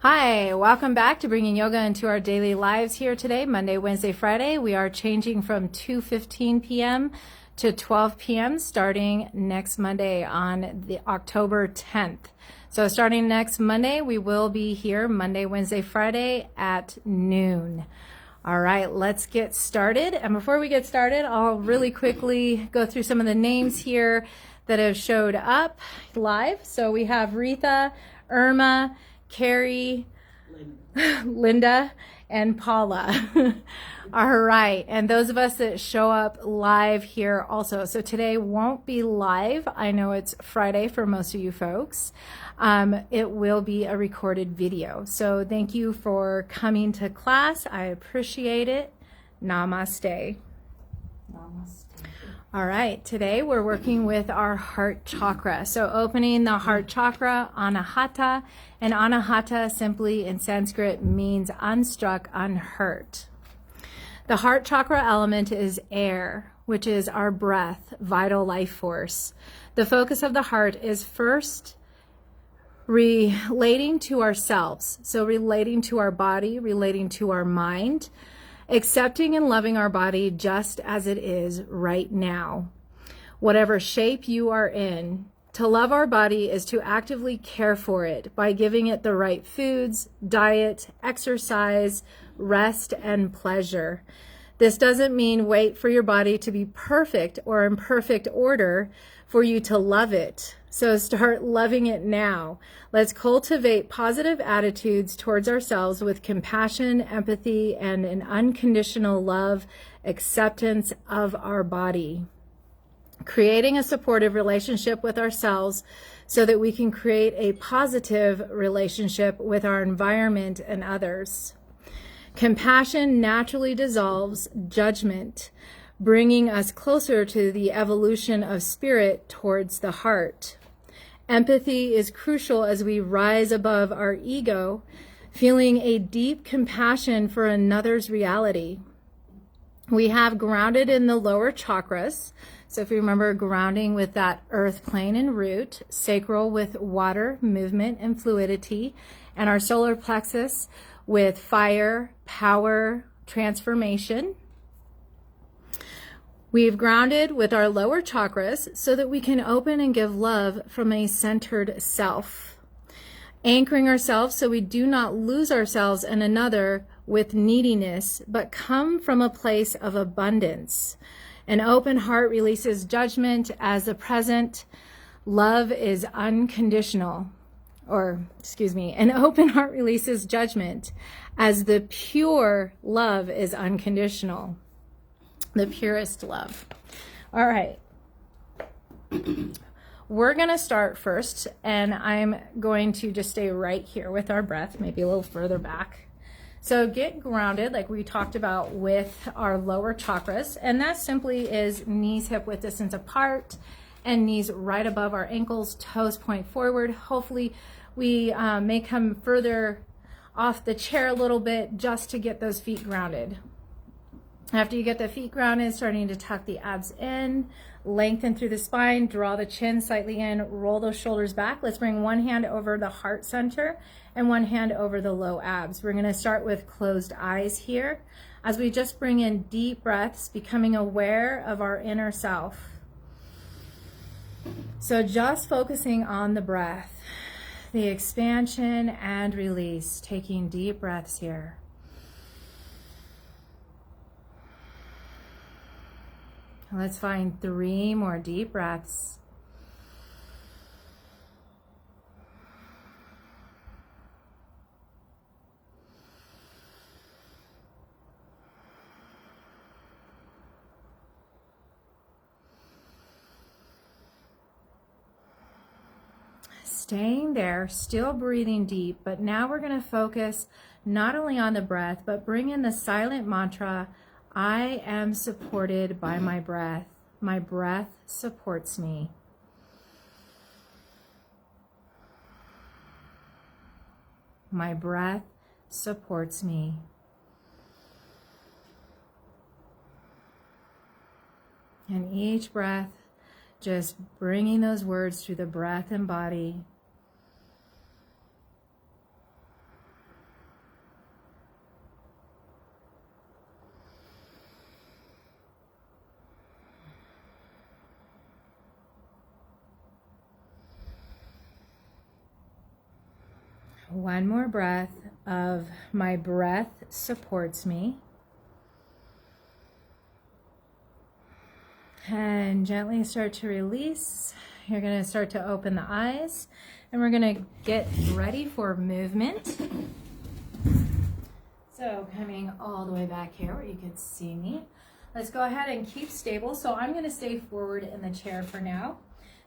Hi, welcome back to Bringing Yoga into Our Daily Lives here today, Monday, Wednesday, Friday. We are changing from 2:15 p.m. to 12 p.m. starting next Monday on the October 10th. So starting next Monday, we will be here Monday, Wednesday, Friday at noon. All right, let's get started. And before we get started, I'll really quickly go through some of the names here that have showed up live. So we have Retha, Irma, Carrie, Linda, and Paula. All right, and those of us that show up live here also. So today won't be live. I know it's Friday for most of you folks. It will be a recorded video. So thank you for coming to class. I appreciate it. Namaste. Namaste. All right, today we're working with our heart chakra. So opening the heart chakra, anahata, and anahata simply in Sanskrit means unstruck, unhurt. The heart chakra element is air, which is our breath, vital life force. The focus of the heart is first relating to ourselves, so relating to our body, relating to our mind, accepting and loving our body just as it is right now, whatever shape you are in. To love our body is to actively care for it by giving it the right foods, diet, exercise, rest, and pleasure. This doesn't mean wait for your body to be perfect or in perfect order for you to love it. So start loving it now. Let's cultivate positive attitudes towards ourselves with compassion, empathy, and an unconditional love, acceptance of our body. Creating a supportive relationship with ourselves so that we can create a positive relationship with our environment and others. Compassion naturally dissolves judgment, bringing us closer to the evolution of spirit towards the heart. Empathy is crucial as we rise above our ego, feeling a deep compassion for another's reality. We have grounded in the lower chakras. So if you remember, grounding with that earth plane and root, sacral with water, movement, and fluidity, and our solar plexus with fire, power, transformation. We've grounded with our lower chakras so that we can open and give love from a centered self. Anchoring ourselves so we do not lose ourselves in another with neediness, but come from a place of abundance. An open heart releases judgment as the present. Love is unconditional. An open heart releases judgment as the pure love is unconditional. The purest love. All right. We're going to start first, and I'm going to just stay right here with our breath, maybe a little further back. So get grounded like we talked about with our lower chakras, and that simply is knees hip width distance apart and knees right above our ankles, toes point forward. Hopefully we may come further off the chair a little bit just to get those feet grounded. After you get the feet grounded, starting to tuck the abs in, lengthen through the spine, draw the chin slightly in, roll those shoulders back. Let's bring one hand over the heart center and one hand over the low abs. We're going to start with closed eyes here as we just bring in deep breaths, becoming aware of our inner self. So just focusing on the breath, the expansion and release, taking deep breaths here. Let's find 3 more deep breaths. Staying there, still breathing deep, but now we're going to focus not only on the breath, but bring in the silent mantra, I am supported by my breath. My breath supports me. My breath supports me. And each breath, just bringing those words through the breath and body. One more breath of my breath supports me. And gently start to release. You're going to start to open the eyes, and we're going to get ready for movement. So coming all the way back here where you can see me. Let's go ahead and keep stable. So I'm going to stay forward in the chair for now.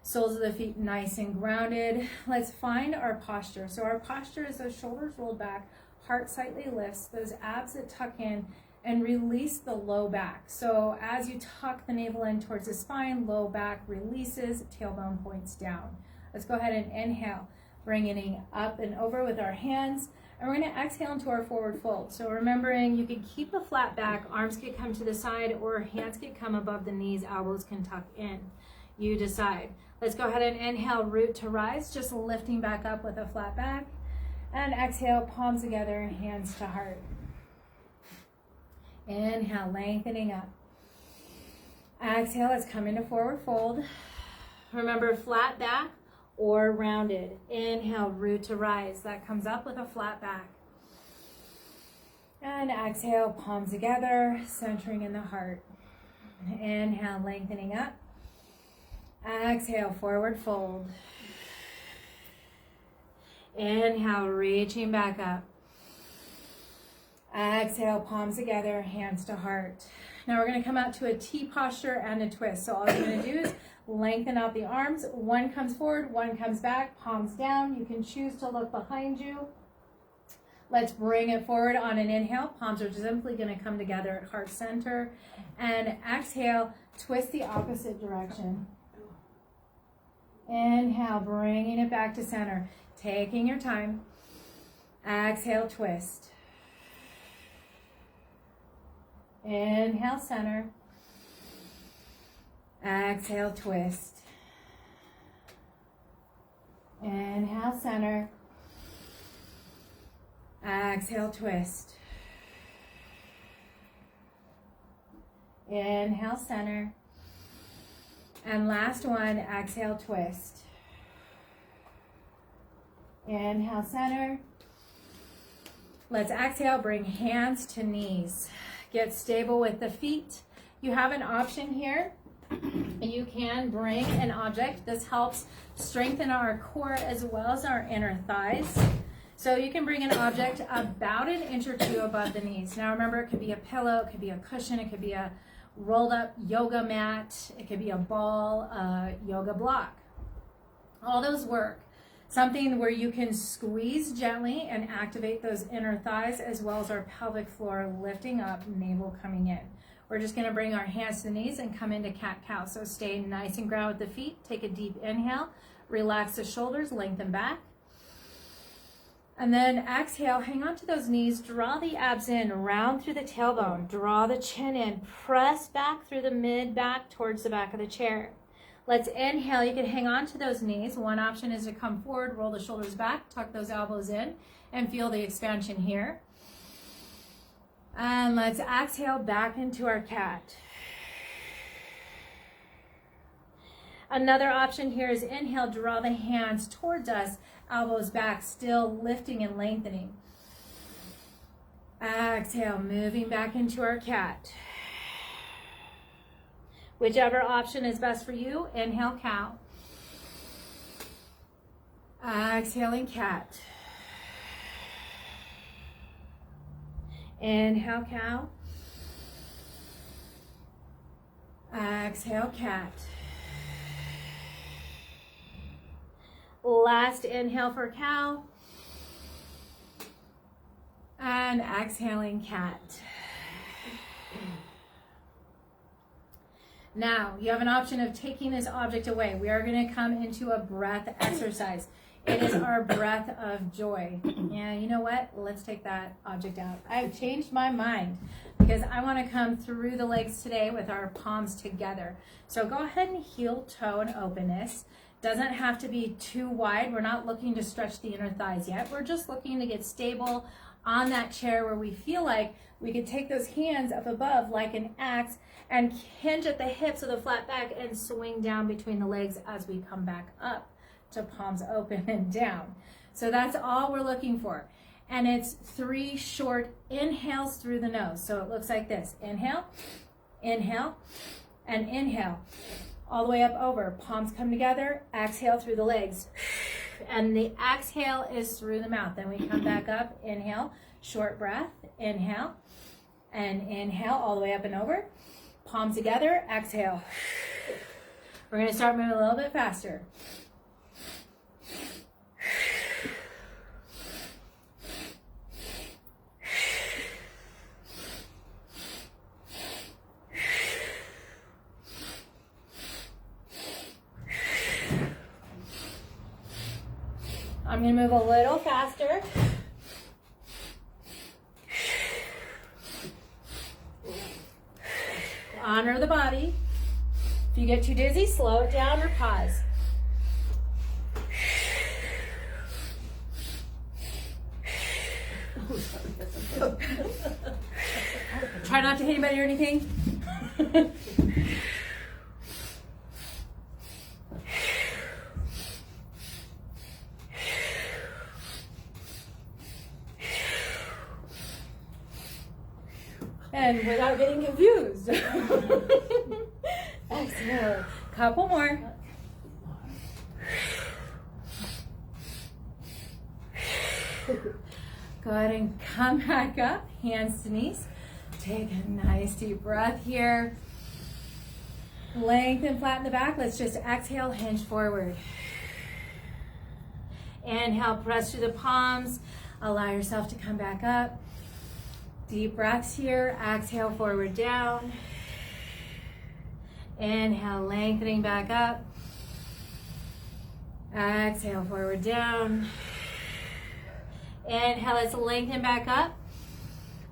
Soles of the feet nice and grounded. Let's find our posture. So our posture is those shoulders rolled back, heart slightly lifts, those abs that tuck in, and release the low back. So as you tuck the navel in towards the spine, low back releases, tailbone points down. Let's go ahead and inhale, bringing it up and over with our hands. And we're going to exhale into our forward fold. So remembering you can keep a flat back, arms can come to the side, or hands can come above the knees, elbows can tuck in. You decide. Let's go ahead and inhale, root to rise, just lifting back up with a flat back. And exhale, palms together, hands to heart. Inhale, lengthening up. Exhale, let's come into forward fold. Remember, flat back or rounded. Inhale, root to rise. That comes up with a flat back. And exhale, palms together, centering in the heart. Inhale, lengthening up. Exhale, forward fold. Inhale, reaching back up. Exhale, palms together, hands to heart. Now we're going to come out to a T posture and a twist. So all you're going to do is lengthen out the arms. One comes forward, one comes back, palms down. You can choose to look behind you. Let's bring it forward on an inhale. Palms are simply going to come together at heart center. And exhale, twist the opposite direction. Inhale, bringing it back to center. Taking your time. Exhale, twist. Inhale, center. Exhale, twist. Inhale, center. Exhale, twist. Inhale, center. And last one, exhale, twist. Inhale, center. Let's exhale, bring hands to knees. Get stable with the feet. You have an option here. You can bring an object. This helps strengthen our core as well as our inner thighs. So you can bring an object about an inch or two above the knees. Now remember, it could be a pillow, it could be a cushion, it could be a rolled up yoga mat, it could be a ball, a yoga block. All those work. Something where you can squeeze gently and activate those inner thighs as well as our pelvic floor lifting up, navel coming in. We're just going to bring our hands to the knees and come into cat-cow. So stay nice and grounded with the feet. Take a deep inhale. Relax the shoulders, lengthen back. And then exhale, hang on to those knees. Draw the abs in, round through the tailbone. Draw the chin in. Press back through the mid-back towards the back of the chair. Let's inhale. You can hang on to those knees. One option is to come forward, roll the shoulders back, tuck those elbows in, and feel the expansion here. And let's exhale back into our cat. Another option here is inhale, draw the hands towards us, elbows back, still lifting and lengthening. Exhale, moving back into our cat. Whichever option is best for you, inhale, cow. Exhaling, cat. Inhale, cow. Exhale, cat. Last inhale for cow. And exhaling, cat. Now, you have an option of taking this object away. We are going to come into a breath exercise. It is our breath of joy. Yeah, you know what? Let's take that object out. I've changed my mind because I want to come through the legs today with our palms together. So go ahead and heel toe and openness. Doesn't have to be too wide. We're not looking to stretch the inner thighs yet. We're just looking to get stable on that chair where we feel like we could take those hands up above like an axe and hinge at the hips of the flat back and swing down between the legs as we come back up to palms open and down. So that's all we're looking for. And it's 3 short inhales through the nose. So it looks like this. Inhale, inhale, and inhale. All the way up over. Palms come together. Exhale through the legs. And the exhale is through the mouth. Then we come back up. Inhale, short breath. Inhale, and inhale all the way up and over. Palms together. Exhale. We're going to start moving a little bit faster. I'm going to move a little faster. Honor the body. If you get too dizzy, slow it down or pause. Try not to hit anybody or anything. And without getting confused. Exhale. Couple more. Go ahead and come back up. Hands to knees. Take a nice deep breath here. Lengthen, flatten the back. Let's just exhale, hinge forward. Inhale, press through the palms. Allow yourself to come back up. Deep breaths here. Exhale, forward down. Inhale, lengthening back up. Exhale, forward down. Inhale, let's lengthen back up.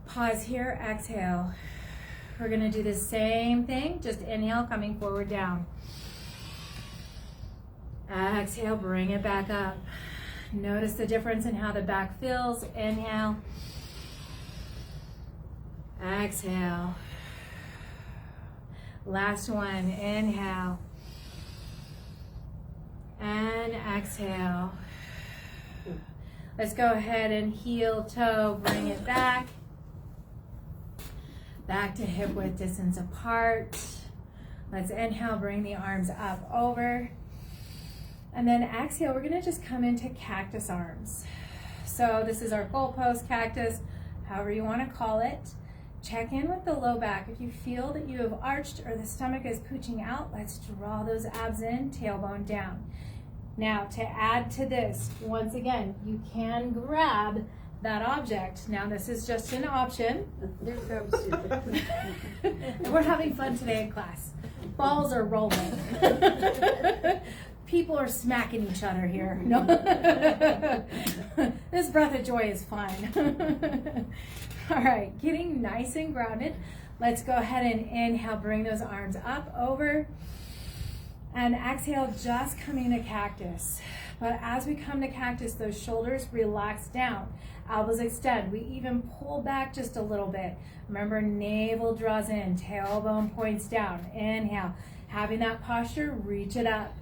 Pause here, exhale. We're gonna do the same thing, just inhale, coming forward down. Exhale, bring it back up. Notice the difference in how the back feels. Inhale. Exhale. Last one, inhale. And exhale. Let's go ahead and heel toe, bring it back. Back to hip width distance apart. Let's inhale, bring the arms up over. And then exhale, we're gonna just come into cactus arms. So this is our goalpost cactus, however you wanna call it. Check in with the low back. If you feel that you have arched or the stomach is pooching out, let's draw those abs in, tailbone down. Now to add to this, once again, you can grab that object. Now this is just an option. And we're having fun today in class. Balls are rolling. People are smacking each other here. No. This breath of joy is fine. All right, getting nice and grounded. Let's go ahead and inhale, bring those arms up, over. And exhale, just coming to cactus. But as we come to cactus, those shoulders relax down. Elbows extend. We even pull back just a little bit. Remember, navel draws in, tailbone points down. Inhale. Having that posture, reach it up.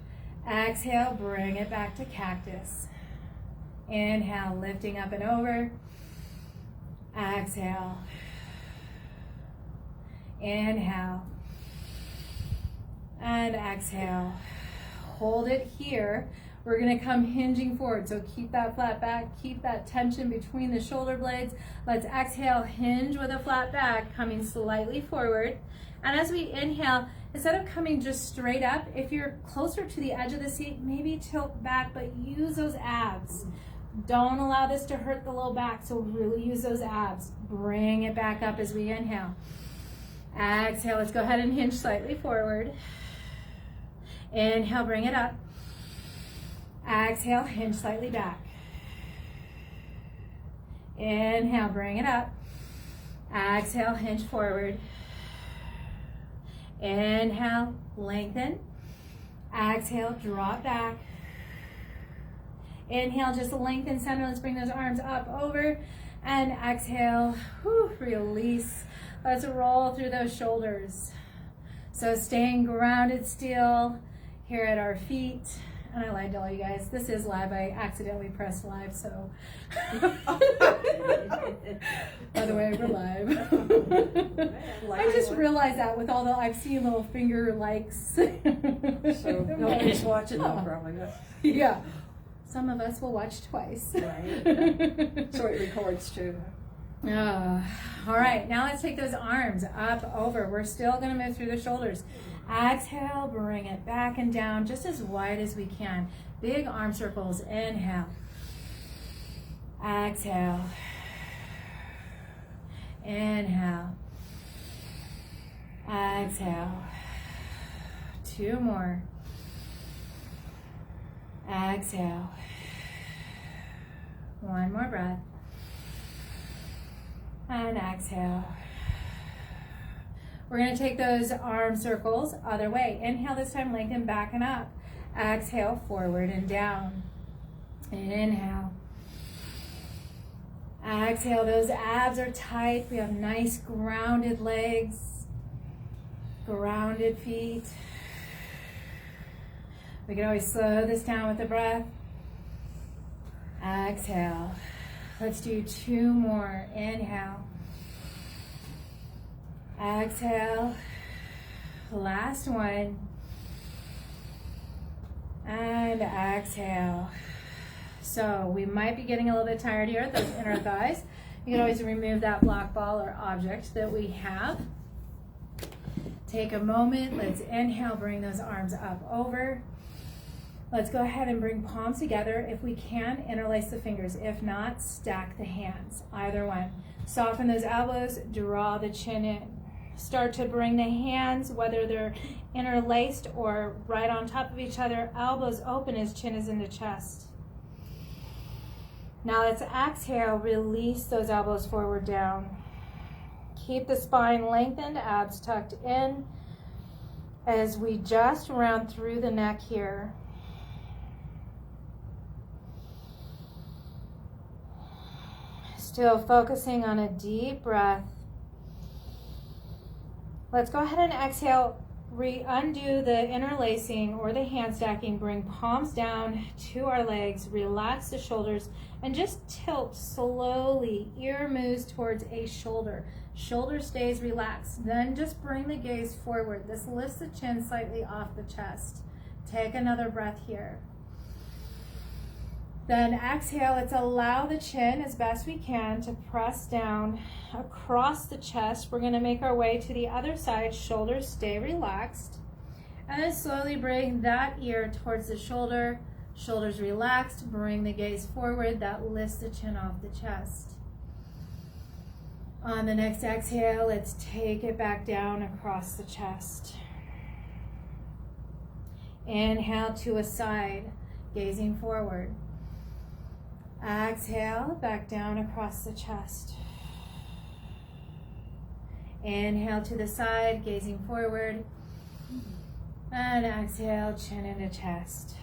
Exhale, bring it back to cactus. Inhale, lifting up and over. Exhale. Inhale. And exhale. Hold it here. We're going to come hinging forward. So keep that flat back. Keep that tension between the shoulder blades. Let's exhale, hinge with a flat back, coming slightly forward. And as we inhale, instead of coming just straight up, if you're closer to the edge of the seat, maybe tilt back, but use those abs. Don't allow this to hurt the low back, so really use those abs. Bring it back up as we inhale. Exhale, let's go ahead and hinge slightly forward. Inhale, bring it up. Exhale, hinge slightly back. Inhale, bring it up. Exhale, hinge forward. Inhale, lengthen. Exhale, drop back. Inhale, just lengthen center. Let's bring those arms up, over. And exhale, release. Let's roll through those shoulders. So staying grounded still here at our feet. And I lied to all you guys. This is live. I accidentally pressed live, so. By the way, we're live. I just realized that with all the, I've seen little finger likes. So nobody's watching them probably. Yeah. Some of us will watch twice. Right. So it records too. All right, now let's take those arms up, over. We're still going to move through the shoulders. Exhale, bring it back and down just as wide as we can. Big arm circles. Inhale. Exhale. Inhale. Exhale. 2 more. Exhale. 1 more breath. And exhale. We're going to take those arm circles other way. Inhale this time, lengthen back and up. Exhale, forward and down. Inhale. Exhale, those abs are tight. We have nice grounded legs, grounded feet. We can always slow this down with the breath. Exhale. Let's do 2 more. Inhale. Exhale. Last one. And exhale. So we might be getting a little bit tired here at those inner thighs. You can always remove that block ball or object that we have. Take a moment. Let's inhale. Bring those arms up, over. Let's go ahead and bring palms together. If we can, interlace the fingers. If not, stack the hands, either one. Soften those elbows, draw the chin in. Start to bring the hands, whether they're interlaced or right on top of each other, elbows open as chin is in the chest. Now let's exhale, release those elbows forward down. Keep the spine lengthened, abs tucked in as we just round through the neck here. Still focusing on a deep breath. Let's go ahead and exhale. Undo the interlacing or the hand stacking. Bring palms down to our legs. Relax the shoulders and just tilt slowly. Ear moves towards a shoulder. Shoulder stays relaxed. Then just bring the gaze forward. This lifts the chin slightly off the chest. Take another breath here. Then exhale, let's allow the chin as best we can to press down across the chest. We're going to make our way to the other side. Shoulders stay relaxed. And then slowly bring that ear towards the shoulder. Shoulders relaxed. Bring the gaze forward. That lifts the chin off the chest. On the next exhale, let's take it back down across the chest. Inhale to a side, gazing forward. Exhale, back down across the chest. Inhale to the side, gazing forward. And exhale, chin into chest.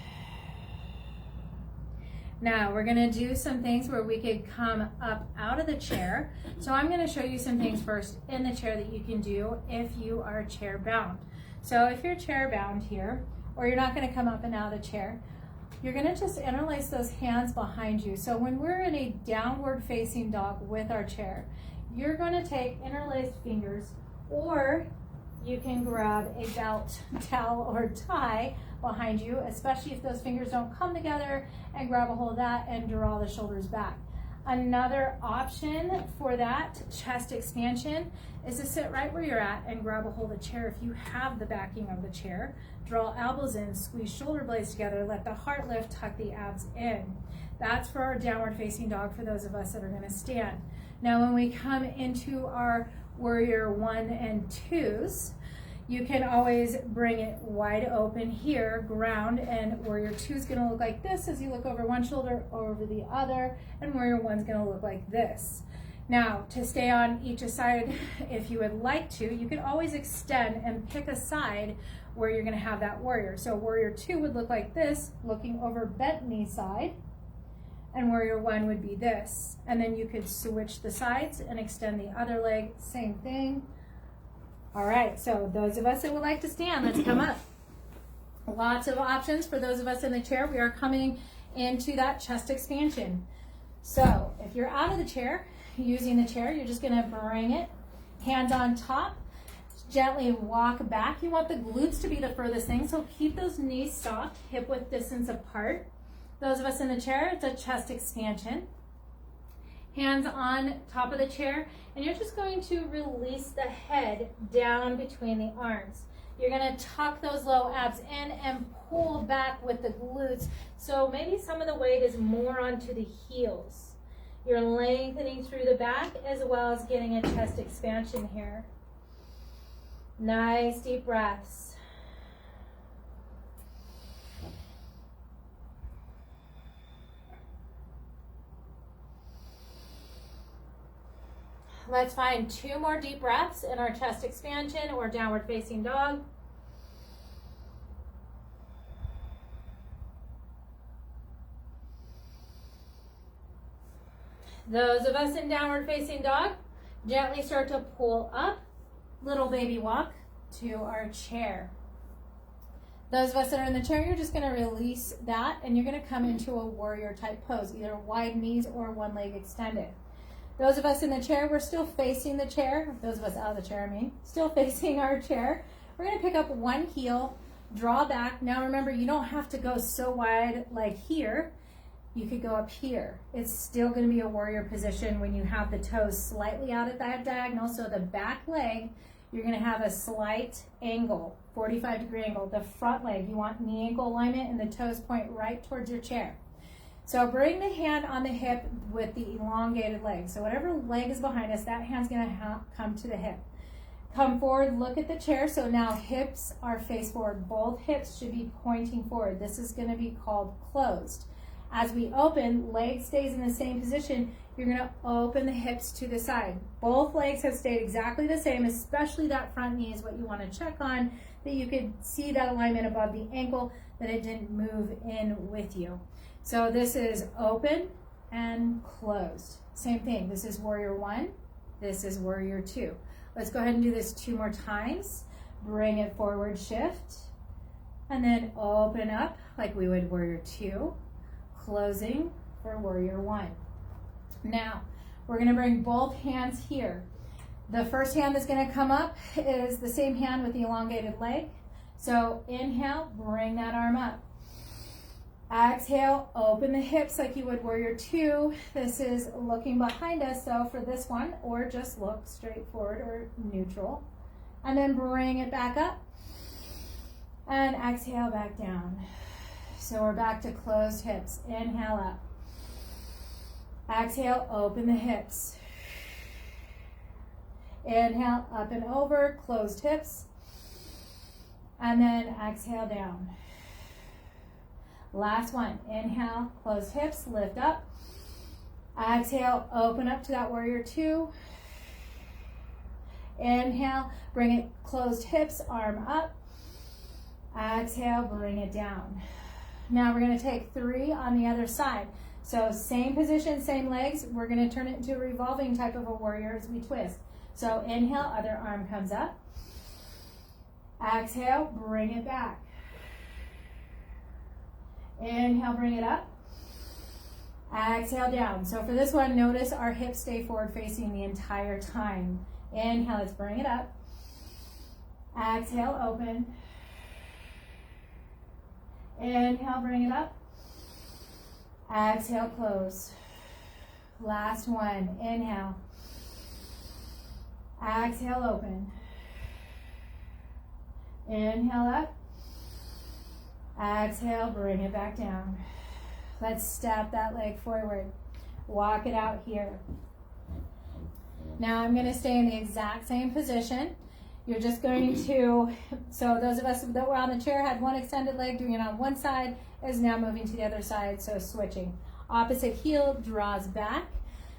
Now, we're going to do some things where we could come up out of the chair. So I'm going to show you some things first in the chair that you can do if you are chair bound. So if you're chair bound here, or you're not going to come up and out of the chair, you're going to just interlace those hands behind you. So when we're in a downward facing dog with our chair, you're going to take interlaced fingers, or you can grab a belt, towel, or tie behind you, especially if those fingers don't come together, and grab a hold of that and draw the shoulders back. Another option for that chest expansion is to sit right where you're at and grab a hold of the chair if you have the backing of the chair. Draw elbows in, squeeze shoulder blades together, let the heart lift, tuck the abs in. That's for our downward facing dog for those of us that are going to stand. Now when we come into our warrior 1 and 2s, you can always bring it wide open here, ground, and warrior 2 is going to look like this as you look over one shoulder, over the other, and warrior 1 is going to look like this. Now, to stay on each side, if you would like to, you can always extend and pick a side where you're going to have that warrior. So warrior 2 would look like this, looking over bent knee side, and warrior 1 would be this. And then you could switch the sides and extend the other leg, same thing. All right, so those of us that would like to stand, let's come up. Lots of options for those of us in the chair. We are coming into that chest expansion. So if you're out of the chair, using the chair, you're just gonna bring it, hands on top, gently walk back. You want the glutes to be the furthest thing, so keep those knees soft, hip width distance apart. Those of us in the chair, it's a chest expansion. Hands on top of the chair, and you're just going to release the head down between the arms. You're gonna tuck those low abs in and pull back with the glutes. So maybe some of the weight is more onto the heels. You're lengthening through the back as well as getting a chest expansion here. Nice deep breaths. Let's find 2 more deep breaths in our chest expansion or downward facing dog. Those of us in downward facing dog, gently start to pull up, little baby walk to our chair. Those of us that are in the chair, you're just going to release that and you're going to come into a warrior type pose, either wide knees or one leg extended. Those of us in the chair, we're still facing the chair. Those of us out of the chair, still facing our chair. We're going to pick up one heel, draw back. Now remember, you don't have to go so wide like here. You could go up here. It's still going to be a warrior position when you have the toes slightly out at that diagonal. So the back leg, you're going to have a slight angle, 45-degree angle. The front leg, you want knee ankle alignment and the toes point right towards your chair. So bring the hand on the hip with the elongated leg. So whatever leg is behind us, that hand's going to come to the hip. Come forward, look at the chair. So now hips are face forward. Both hips should be pointing forward. This is going to be called closed. As we open, leg stays in the same position. You're going to open the hips to the side. Both legs have stayed exactly the same, especially that front knee is what you want to check on, that you could see that alignment above the ankle, that it didn't move in with you. So this is open and closed. Same thing. This is warrior 1. This is warrior 2. Let's go ahead and do this 2 more times. Bring it forward, shift, and then open up like we would warrior 2, closing for warrior 1. Now, we're going to bring both hands here. The first hand that's going to come up is the same hand with the elongated leg. So inhale, bring that arm up. Exhale, open the hips like you would warrior 2. This is looking behind us, so for this one, or just look straight forward or neutral. And then bring it back up. And exhale back down. So we're back to closed hips. Inhale up. Exhale, open the hips. Inhale, up and over, closed hips. And then exhale down. Last one. Inhale, closed hips, lift up. Exhale, open up to that warrior 2. Inhale, bring it closed hips, arm up. Exhale, bring it down. Now we're going to take 3 on the other side. So same position, same legs. We're going to turn it into a revolving type of a warrior as we twist. So inhale, other arm comes up. Exhale, bring it back. Inhale, bring it up. Exhale, down. So for this one, notice our hips stay forward facing the entire time. Inhale, let's bring it up. Exhale, open. Inhale, bring it up. Exhale, close. Last one. Inhale. Exhale, open. Inhale up. Exhale, bring it back down. Let's step that leg forward. Walk it out here. Now I'm going to stay in the exact same position. You're just going to, so those of us that were on the chair had one extended leg doing it on one side, is now moving to the other side, so switching. Opposite heel draws back.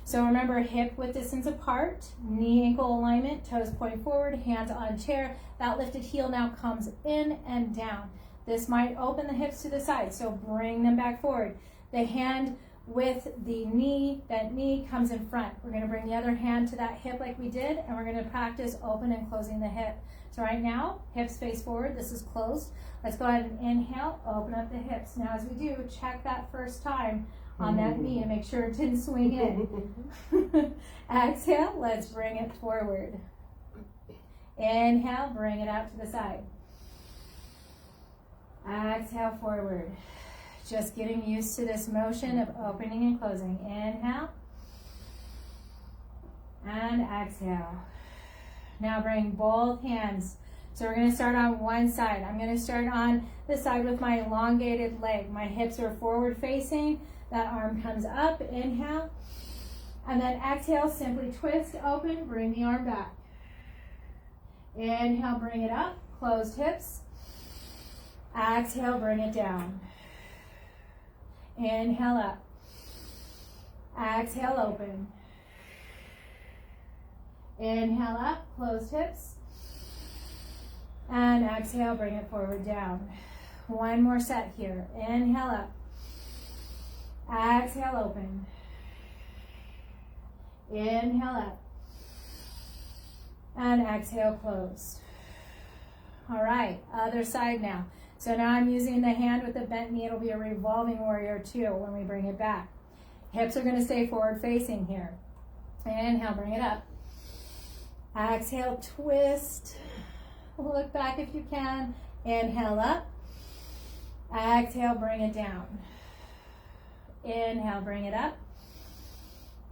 So remember, hip width distance apart, knee ankle alignment, toes point forward, hands on chair. That lifted heel now comes in and down. This might open the hips to the side, so bring them back forward. The hand with the knee, bent knee comes in front. We're going to bring the other hand to that hip like we did, and we're going to practice open and closing the hip. So right now, hips face forward, this is closed. Let's go ahead and inhale, open up the hips. Now as we do, check that first time on that knee and make sure it didn't swing in. Exhale, let's bring it forward. Inhale, bring it out to the side. Exhale, forward. Just getting used to this motion of opening and closing. Inhale. And exhale. Now bring both hands. So we're going to start on one side. I'm going to start on the side with my elongated leg. My hips are forward facing. That arm comes up. Inhale. And then exhale, simply twist, open, bring the arm back. Inhale, bring it up. Closed hips. Exhale, bring it down. Inhale up. Exhale, open. Inhale up, closed hips. And exhale, bring it forward down. One more set here. Inhale up. Exhale, open. Inhale up. And exhale, closed. All right, other side now. So now I'm using the hand with the bent knee. It'll be a revolving warrior too when we bring it back. Hips are going to stay forward facing here. Inhale, bring it up. Exhale, twist. Look back if you can. Inhale up. Exhale, bring it down. Inhale, bring it up.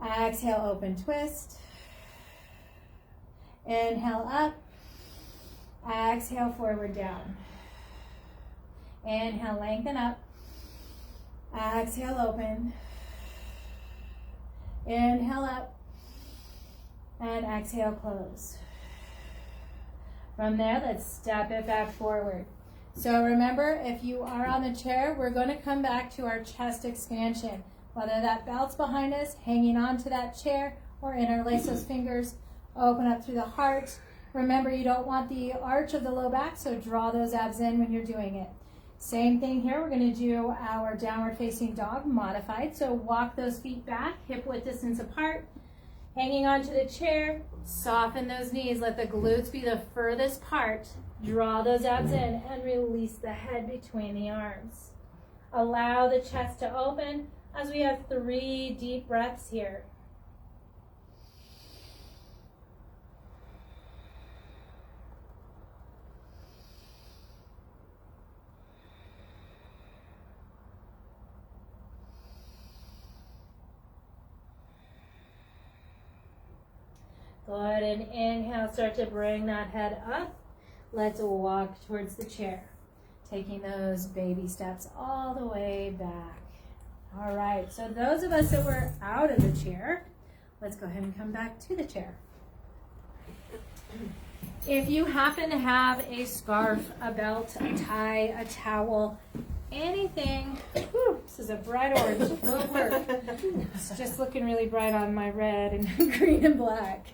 Exhale, open, twist. Inhale up. Exhale, forward, down. Inhale, lengthen up. Exhale, open. Inhale up. And exhale, close. From there, let's step it back forward. So remember, if you are on the chair, we're going to come back to our chest expansion. Whether that belt's behind us, hanging on to that chair, or interlace those fingers, open up through the heart. Remember, you don't want the arch of the low back, so draw those abs in when you're doing it. Same thing here, we're going to do our downward facing dog modified. So walk those feet back, hip width distance apart, hanging onto the chair, soften those knees, let the glutes be the furthest part, draw those abs in, and release the head between the arms. Allow the chest to open as we have 3 deep breaths here. Go ahead and inhale, start to bring that head up. Let's walk towards the chair, taking those baby steps all the way back. All right, so those of us that were out of the chair, let's go ahead and come back to the chair. If you happen to have a scarf, a belt, a tie, a towel, anything, this is a bright orange, will work. It's just looking really bright on my red and green and black.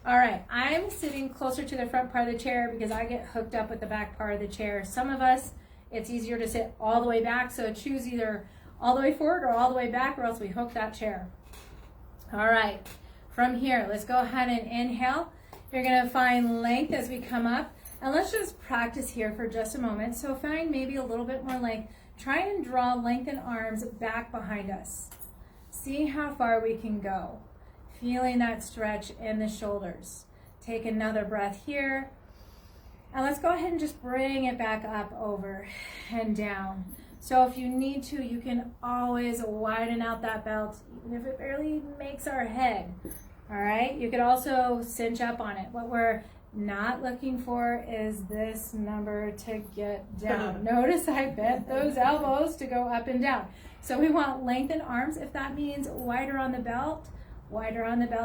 All right, I'm sitting closer to the front part of the chair because I get hooked up with the back part of the chair. Some of us, it's easier to sit all the way back, so choose either all the way forward or all the way back, or else we hook that chair. All right, from here, let's go ahead and inhale. You're gonna find length as we come up. And let's just practice here for just a moment. So find maybe a little bit more length. Try and draw lengthened arms back behind us. See how far we can go. Feeling that stretch in the shoulders. Take another breath here. And let's go ahead and just bring it back up, over and down. So if you need to, you can always widen out that belt, even if it barely makes our head. All right, you could also cinch up on it. What we're not looking for is this number to get down. Notice I bent those elbows to go up and down. So we want lengthened arms. If that means wider on the belt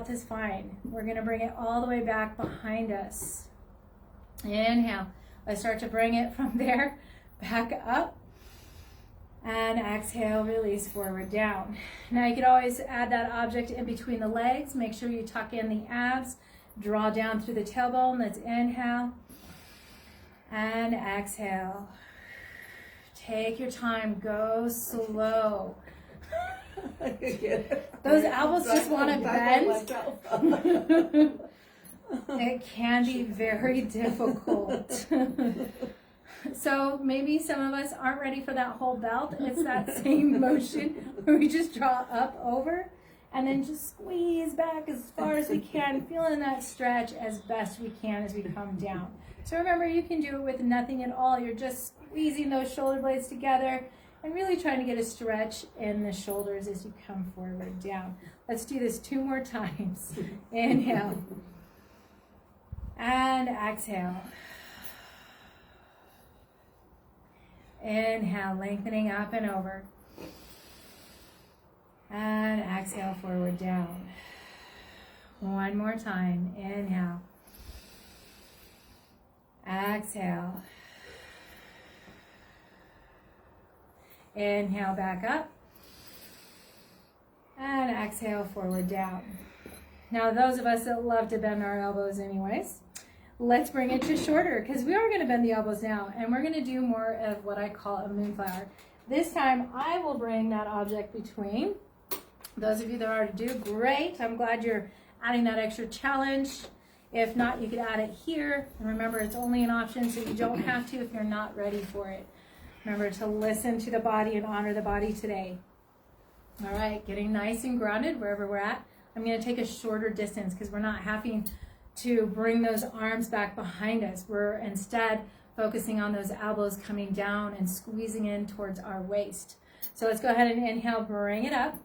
is fine. We're gonna bring it all the way back behind us. Inhale. Let's start to bring it from there back up. And exhale, release forward down. Now you could always add that object in between the legs. Make sure you tuck in the abs. Draw down through the tailbone. Let's inhale and exhale. Take your time. Go slow. Those elbows just want to bend. It can be very difficult. So maybe some of us aren't ready for that whole belt. It's that same motion where we just draw up over and then just squeeze back as far as we can, feeling that stretch as best we can as we come down. So remember, you can do it with nothing at all. You're just squeezing those shoulder blades together and really trying to get a stretch in the shoulders as you come forward down. Let's do this 2 more times. Inhale. And exhale. Inhale, lengthening up and over. And exhale, forward down. 1 more time. Inhale. Exhale. Inhale, back up. And exhale, forward down. Now, those of us that love to bend our elbows anyways, let's bring it to shorter, because we are going to bend the elbows now, and we're going to do more of what I call a moonflower. This time, I will bring that object between. Those of you that already do, great. I'm glad you're adding that extra challenge. If not, you could add it here. And remember, it's only an option, so you don't have to if you're not ready for it. Remember to listen to the body and honor the body today. All right, getting nice and grounded wherever we're at. I'm going to take a shorter distance because we're not having to bring those arms back behind us. We're instead focusing on those elbows coming down and squeezing in towards our waist. So let's go ahead and inhale, bring it up.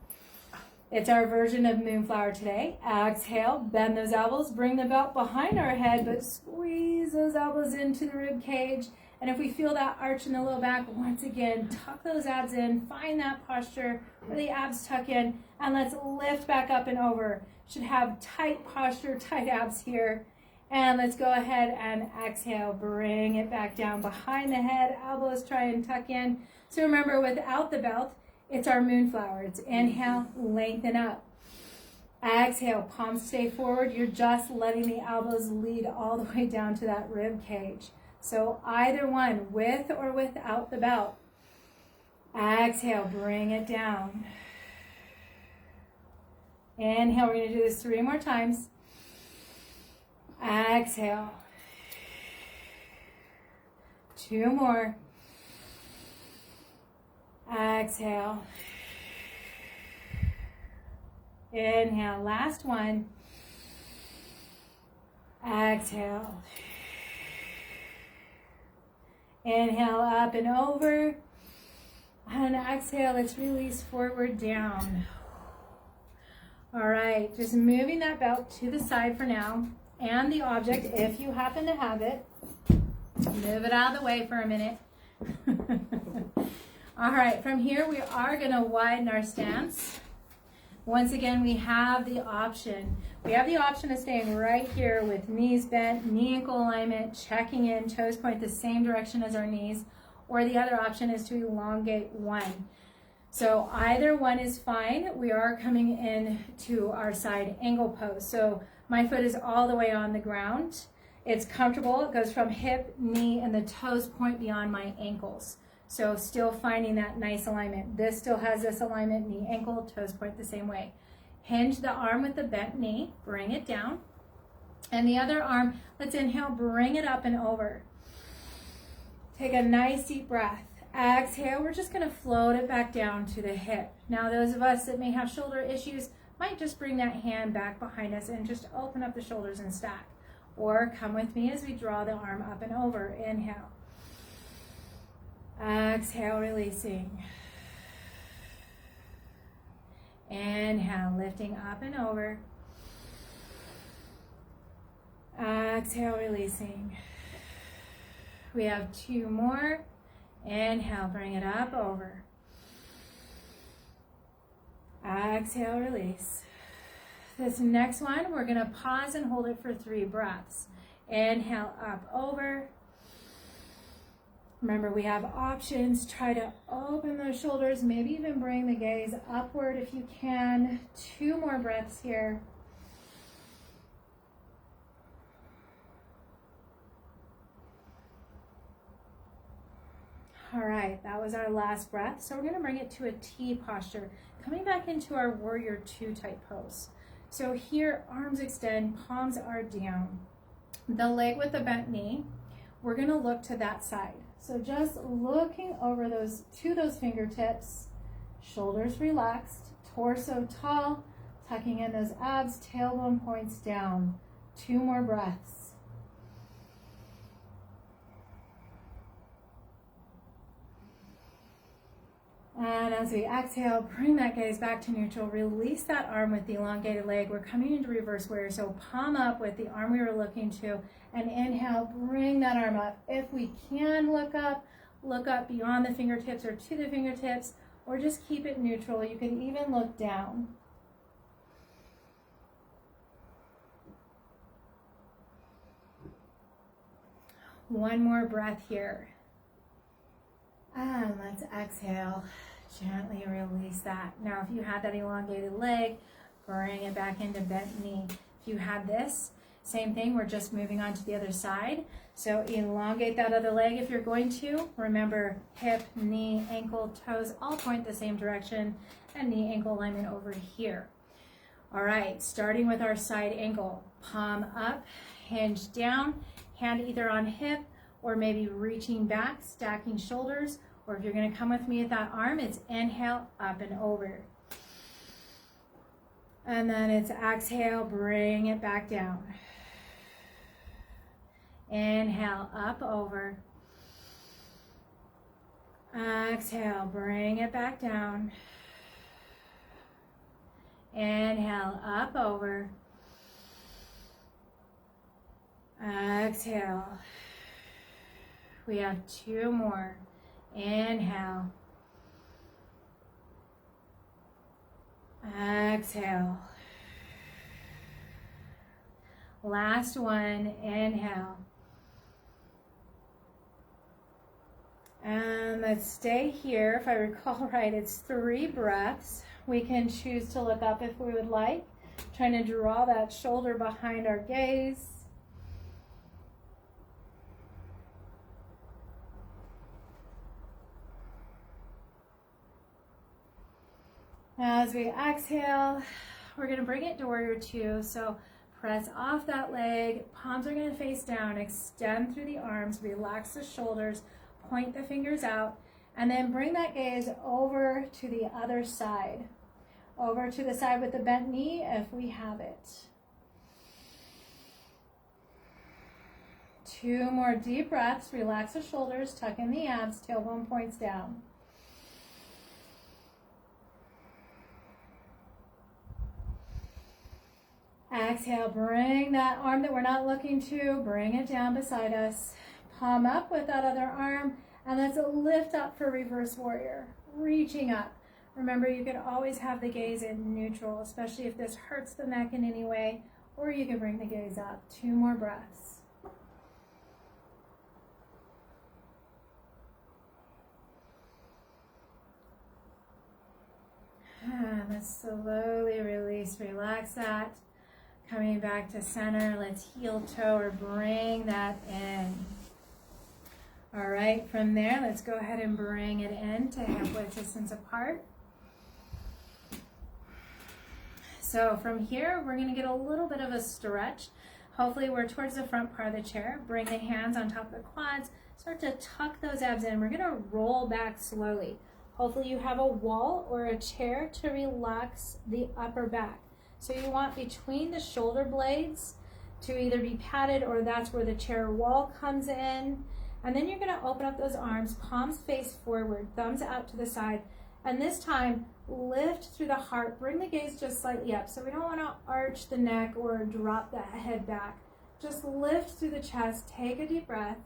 It's our version of moonflower today. Exhale, bend those elbows, bring the belt behind our head, but squeeze those elbows into the rib cage. And if we feel that arch in the low back, once again, tuck those abs in, find that posture where the abs tuck in, and let's lift back up and over. Should have tight posture, tight abs here. And let's go ahead and exhale, bring it back down behind the head, elbows try and tuck in. So remember, without the belt, it's our moonflower. It's inhale, lengthen up. Exhale, palms stay forward. You're just letting the elbows lead all the way down to that rib cage. So either one, with or without the belt. Exhale, bring it down. Inhale, we're going to do this 3 more times. Exhale. 2 more. Exhale. Inhale, last one. Exhale. Inhale, up and over. And exhale, let's release forward down. All right, just moving that belt to the side for now. And the object, if you happen to have it, move it out of the way for a minute. All right, from here we are going to widen our stance. Once again, we have the option. We have the option of staying right here with knees bent, knee ankle alignment, checking in, toes point the same direction as our knees, or the other option is to elongate one. So either one is fine. We are coming in to our side angle pose. So my foot is all the way on the ground. It's comfortable. It goes from hip, knee, and the toes point beyond my ankles. So still finding that nice alignment. This still has this alignment, knee, ankle, toes point the same way. Hinge the arm with the bent knee, bring it down. And the other arm, let's inhale, bring it up and over. Take a nice deep breath. Exhale, we're just gonna float it back down to the hip. Now those of us that may have shoulder issues might just bring that hand back behind us and just open up the shoulders and stack. Or come with me as we draw the arm up and over. Inhale. Exhale, releasing. Inhale, lifting up and over. Exhale, releasing. We have 2 more. Inhale, bring it up, over. Exhale, release. This next one, we're going to pause and hold it for 3 breaths. Inhale, up, over. Remember, we have options. Try to open those shoulders, maybe even bring the gaze upward if you can. 2 more breaths here. All right, that was our last breath. So we're going to bring it to a T posture, coming back into our warrior 2 type pose. So here, arms extend, palms are down. The leg with the bent knee, we're going to look to that side. So just looking over those fingertips, shoulders relaxed, torso tall, tucking in those abs, tailbone points down. 2 more breaths. And as we exhale, bring that gaze back to neutral. Release that arm with the elongated leg. We're coming into reverse warrior. So palm up with the arm we were looking to. And inhale, bring that arm up. If we can look up beyond the fingertips or to the fingertips, or just keep it neutral. You can even look down. One more breath here. And let's exhale. Gently release that. Now, if you had that elongated leg, bring it back into bent knee. If you had this, same thing. We're just moving on to the other side. So elongate that other leg if you're going to. Remember, hip, knee, ankle, toes all point the same direction, and knee ankle alignment over here. All right, starting with our side ankle. Palm up, hinge down, hand either on hip or maybe reaching back, stacking shoulders. Or if you're going to come with me at that arm, it's inhale, up and over. And then it's exhale, bring it back down. Inhale, up, over. Exhale, bring it back down. Inhale, up, over. Exhale. We have 2 more. Inhale. Exhale. Last one. Inhale. And let's stay here. If I recall right, it's 3 breaths. We can choose to look up if we would like. Trying to draw that shoulder behind our gaze. As we exhale, we're going to bring it to warrior 2. So press off that leg, palms are going to face down, extend through the arms, relax the shoulders, point the fingers out, and then bring that gaze over to the other side. Over to the side with the bent knee if we have it. 2 more deep breaths, relax the shoulders, tuck in the abs, tailbone points down. Exhale, bring that arm that we're not looking to, bring it down beside us. Palm up with that other arm, and let's lift up for reverse warrior. Reaching up. Remember, you can always have the gaze in neutral, especially if this hurts the neck in any way, or you can bring the gaze up. 2 more breaths. And let's slowly release, relax that. Coming back to center, let's heel toe or bring that in. All right, from there, let's go ahead and bring it in to hip width distance apart. So from here, we're going to get a little bit of a stretch. Hopefully we're towards the front part of the chair. Bring the hands on top of the quads. Start to tuck those abs in. We're going to roll back slowly. Hopefully you have a wall or a chair to relax the upper back. So you want between the shoulder blades to either be padded or that's where the chair wall comes in. And then you're going to open up those arms, palms face forward, thumbs out to the side. And this time, lift through the heart. Bring the gaze just slightly up. So we don't want to arch the neck or drop the head back. Just lift through the chest. Take a deep breath.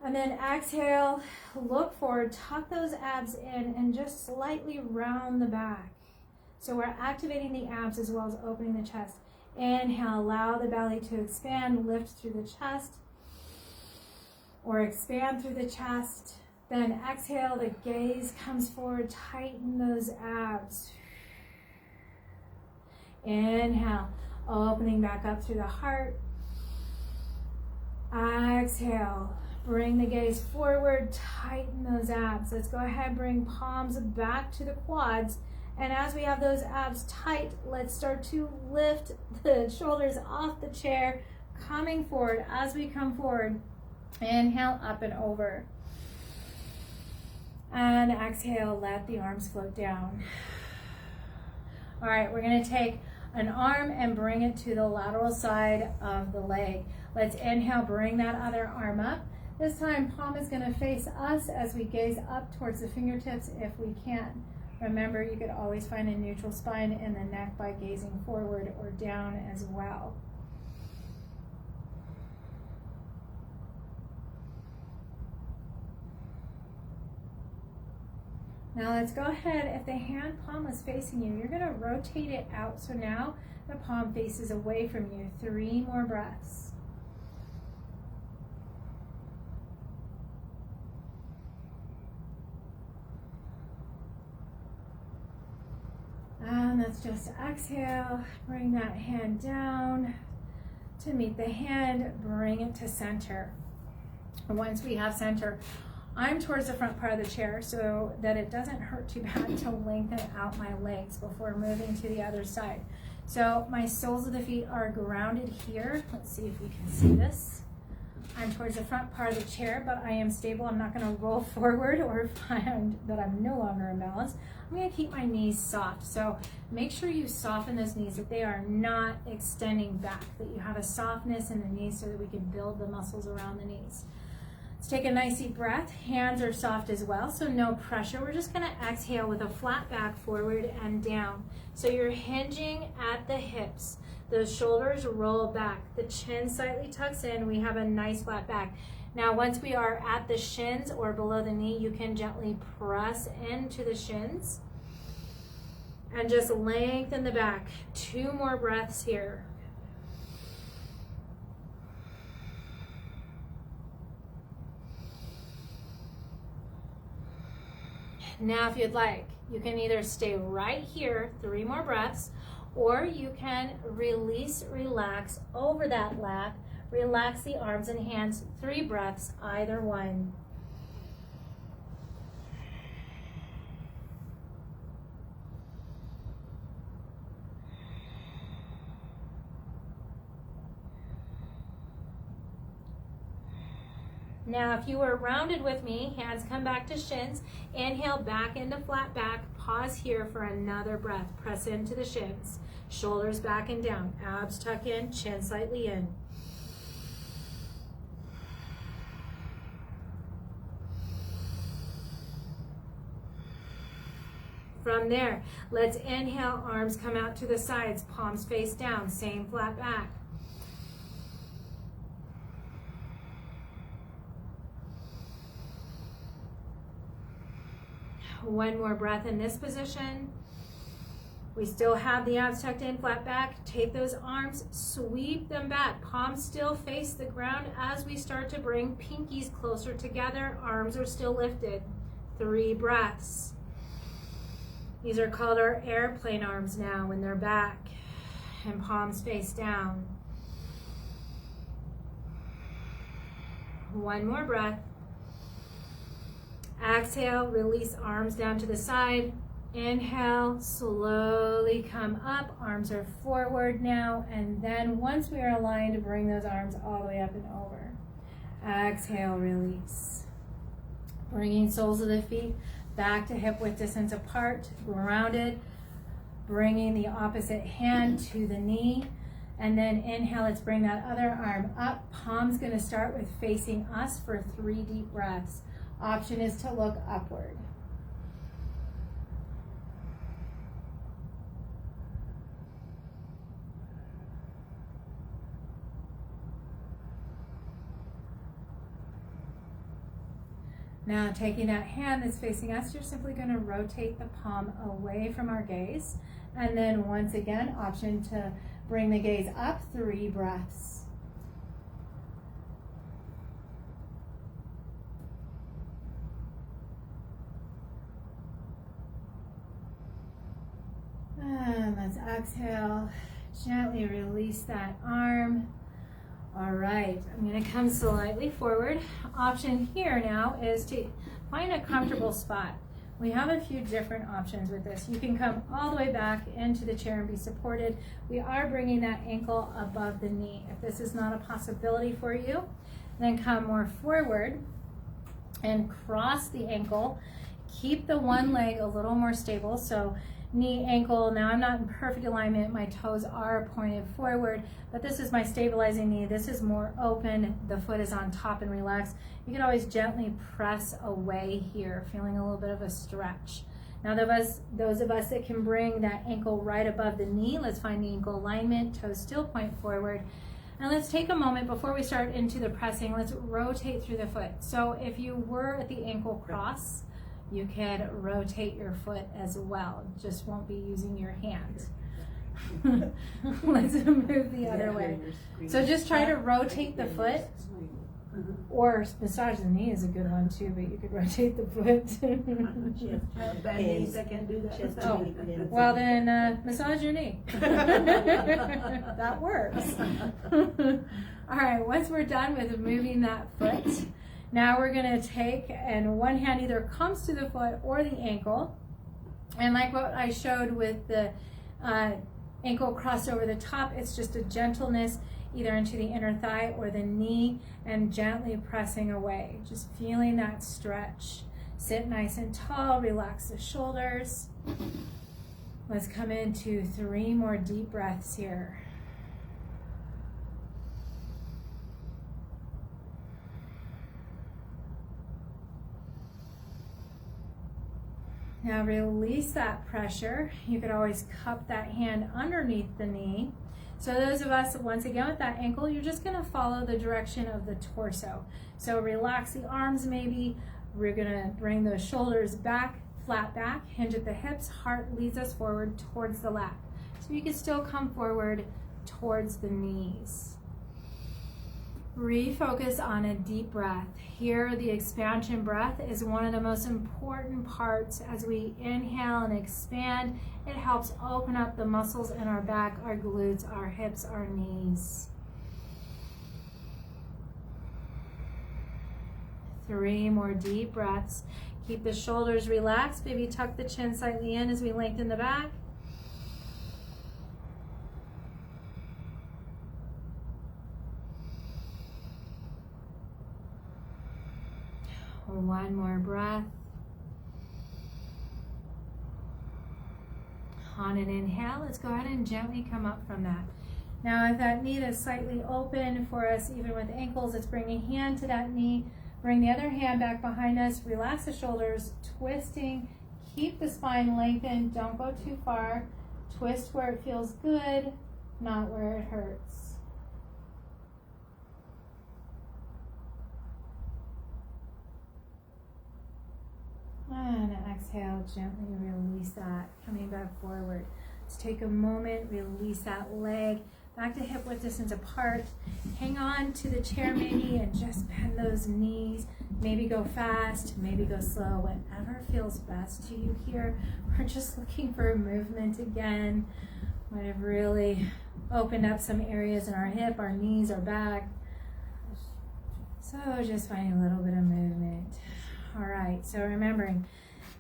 And then exhale, look forward, tuck those abs in, and just slightly round the back. So we're activating the abs as well as opening the chest. Inhale, allow the belly to expand, lift through the chest, or expand through the chest. Then exhale, the gaze comes forward, tighten those abs. Inhale, opening back up through the heart. Exhale, Bring the gaze forward, tighten those abs. Let's go ahead, bring palms back to the quads. And as we have those abs tight, let's start to lift the shoulders off the chair, coming forward. As we come forward, inhale up and over. And exhale, let the arms float down. All right, we're gonna take an arm and bring it to the lateral side of the leg. Let's inhale, bring that other arm up. This time, palm is gonna face us as we gaze up towards the fingertips if we can. Remember, you could always find a neutral spine in the neck by gazing forward or down as well. Now let's go ahead, if the hand palm is facing you, you're gonna rotate it out. So now the palm faces away from you. 3 more breaths. And let's just exhale, bring that hand down to meet the hand, bring it to center. Once we have center, I'm towards the front part of the chair so that it doesn't hurt too bad to lengthen out my legs before moving to the other side. So my soles of the feet are grounded here. Let's see if we can see this. I'm towards the front part of the chair, but I am stable. I'm not going to roll forward or find that I'm no longer imbalanced. I'm going to keep my knees soft. So make sure you soften those knees, that they are not extending back, that you have a softness in the knees so that we can build the muscles around the knees. Let's take a nice deep breath. Hands are soft as well, so no pressure. We're just going to exhale with a flat back forward and down. So you're hinging at the hips. Those shoulders roll back. The chin slightly tucks in. We have a nice flat back. Now, once we are at the shins or below the knee, you can gently press into the shins and just lengthen the back. 2 more breaths here. Now, if you'd like, you can either stay right here, 3 more breaths, or you can release, relax over that lap, relax the arms and hands, 3 breaths, either one. Now, if you were rounded with me, hands come back to shins, inhale back into flat back, pause here for another breath, press into the shins, shoulders back and down, abs tuck in, chin slightly in. From there, let's inhale, arms come out to the sides, palms face down, same flat back. One more breath in this position. We still have the abs tucked in, flat back. Take those arms, sweep them back. Palms still face the ground as we start to bring pinkies closer together. Arms are still lifted. 3 breaths. These are called our airplane arms now when they're back and palms face down. 1 more breath. Exhale, release arms down to the side. Inhale, slowly come up. Arms are forward now. And then once we are aligned, bring those arms all the way up and over. Exhale, release. Bringing soles of the feet back to hip width distance apart, grounded. Bringing the opposite hand to the knee. And then inhale, let's bring that other arm up. Palm's gonna start with facing us for 3 deep breaths. Option is to look upward. Now, taking that hand that's facing us, you're simply going to rotate the palm away from our gaze. And then once again, option to bring the gaze up, 3 breaths. And let's exhale, gently release that arm. All right, I'm going to come slightly forward. Option here now is to find a comfortable spot. We have a few different options with this. You can come all the way back into the chair and be supported. We are bringing that ankle above the knee. If this is not a possibility for you, then come more forward and cross the ankle. Keep the one leg a little more stable. So knee, ankle. Now I'm not in perfect alignment. My toes are pointed forward, but this is my stabilizing knee. This is more open. The foot is on top and relaxed. You can always gently press away here, feeling a little bit of a stretch. Now those of us that can bring that ankle right above the knee, let's find the ankle alignment, toes still point forward. And let's take a moment before we start into the pressing, let's rotate through the foot. So if you were at the ankle cross, you can rotate your foot as well. Just won't be using your hands. Let's move the other way. So just try to rotate the foot, or massage the knee is a good one too, but you could rotate the foot. Bad knees, I can't do that. Oh, well then massage your knee. That works. All right, once we're done with moving that foot, now we're going to take, and one hand either comes to the foot or the ankle, and like what I showed with the ankle crossed over the top, it's just a gentleness either into the inner thigh or the knee, and gently pressing away, just feeling that stretch. Sit nice and tall, relax the shoulders. Let's come into 3 more deep breaths here. Now release that pressure. You could always cup that hand underneath the knee. So those of us, once again with that ankle, you're just gonna follow the direction of the torso. So relax the arms maybe. We're gonna bring those shoulders back, flat back, hinge at the hips, heart leads us forward towards the lap. So you can still come forward towards the knees. Refocus on a deep breath. Here, the expansion breath is one of the most important parts. As we inhale and expand, it helps open up the muscles in our back, our glutes, our hips, our knees. 3 more deep breaths. Keep the shoulders relaxed. Maybe tuck the chin slightly in as we lengthen the back. One more breath. On an inhale, let's go ahead and gently come up from that. Now, if that knee is slightly open for us, even with ankles, let's bring a hand to that knee. Bring the other hand back behind us. Relax the shoulders, twisting. Keep the spine lengthened. Don't go too far. Twist where it feels good, not where it hurts. And exhale, gently release that, coming back forward. Let's take a moment, release that leg, back to hip width distance apart. Hang on to the chair maybe and just bend those knees. Maybe go fast, maybe go slow, whatever feels best to you here. We're just looking for movement again. Might have really opened up some areas in our hip, our knees, our back. So just finding a little bit of movement. All right, so remembering,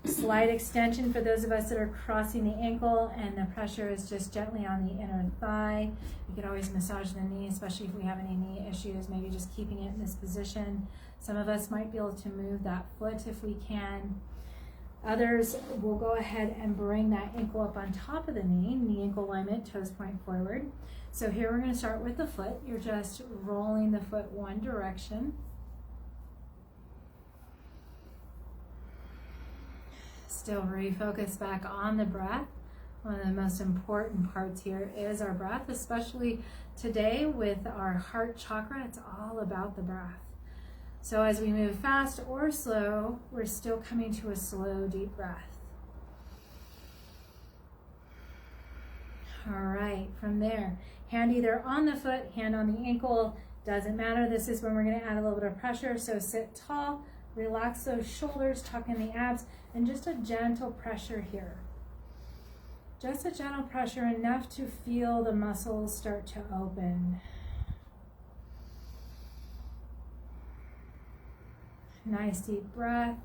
slight extension for those of us that are crossing the ankle, and the pressure is just gently on the inner thigh. You could always massage the knee, especially if we have any knee issues, maybe just keeping it in this position. Some of us might be able to move that foot if we can. Others will go ahead and bring that ankle up on top of the knee ankle alignment, toes point forward. So here we're gonna start with the foot. You're just rolling the foot one direction. Still refocus back on the breath. One of the most important parts here is our breath, especially today with our heart chakra. It's all about the breath. So as we move fast or slow, we're still coming to a slow, deep breath. All right, from there, hand either on the foot, hand on the ankle, doesn't matter. This is when we're gonna add a little bit of pressure. So sit tall, relax those shoulders, tuck in the abs, and just a gentle pressure here. Just a gentle pressure, enough to feel the muscles start to open. Nice deep breath.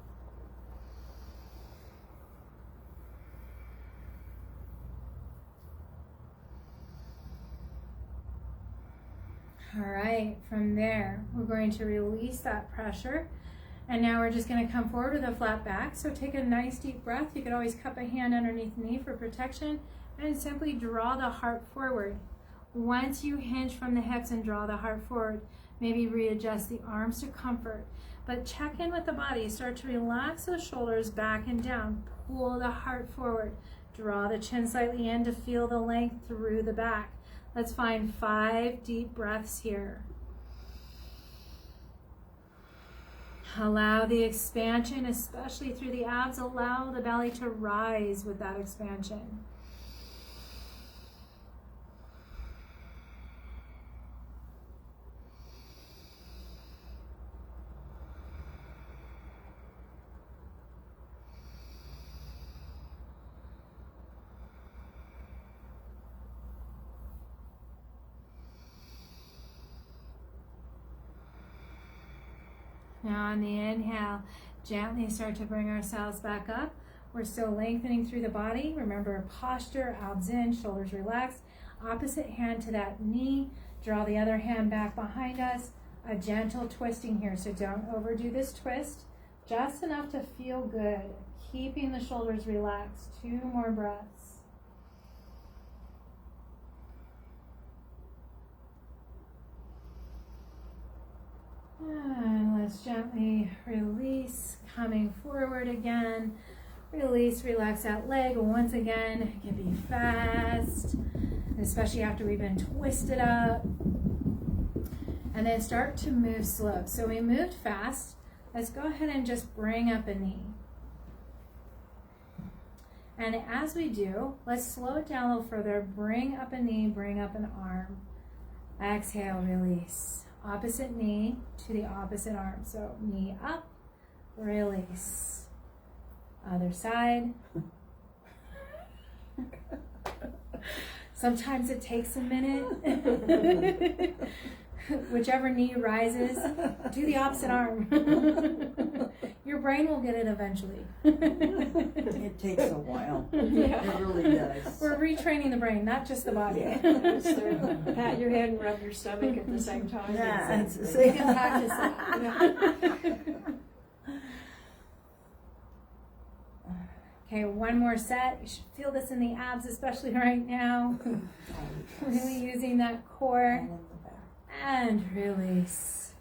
All right, from there, we're going to release that pressure. And now we're just going to come forward with a flat back. So take a nice deep breath. You could always cup a hand underneath the knee for protection and simply draw the heart forward. Once you hinge from the hips and draw the heart forward, maybe readjust the arms to comfort. But check in with the body. Start to relax those shoulders back and down. Pull the heart forward. Draw the chin slightly in to feel the length through the back. Let's find 5 deep breaths here. Allow the expansion, especially through the abs. Allow the belly to rise with that expansion. Now on the inhale, gently start to bring ourselves back up. We're still lengthening through the body. Remember posture, abs in, shoulders relaxed. Opposite hand to that knee. Draw the other hand back behind us. A gentle twisting here, so don't overdo this twist. Just enough to feel good. Keeping the shoulders relaxed. 2 more breaths. And let's gently release, coming forward again. Release, relax that leg once again. It can be fast, especially after we've been twisted up. And then start to move slow. So we moved fast. Let's go ahead and just bring up a knee. And as we do, let's slow it down a little further. Bring up a knee, bring up an arm. Exhale, release. Opposite knee to the opposite arm. So knee up, release. Other side. Sometimes it takes a minute. Whichever knee rises, do the opposite arm. Your brain will get it eventually. It takes a while. Yeah. It really does. We're retraining the brain, not just the body. Pat your head and rub your stomach at the same time. Yeah, So you can practice that. Yeah. Okay, one more set. You should feel this in the abs, especially right now. Really using that core. And release.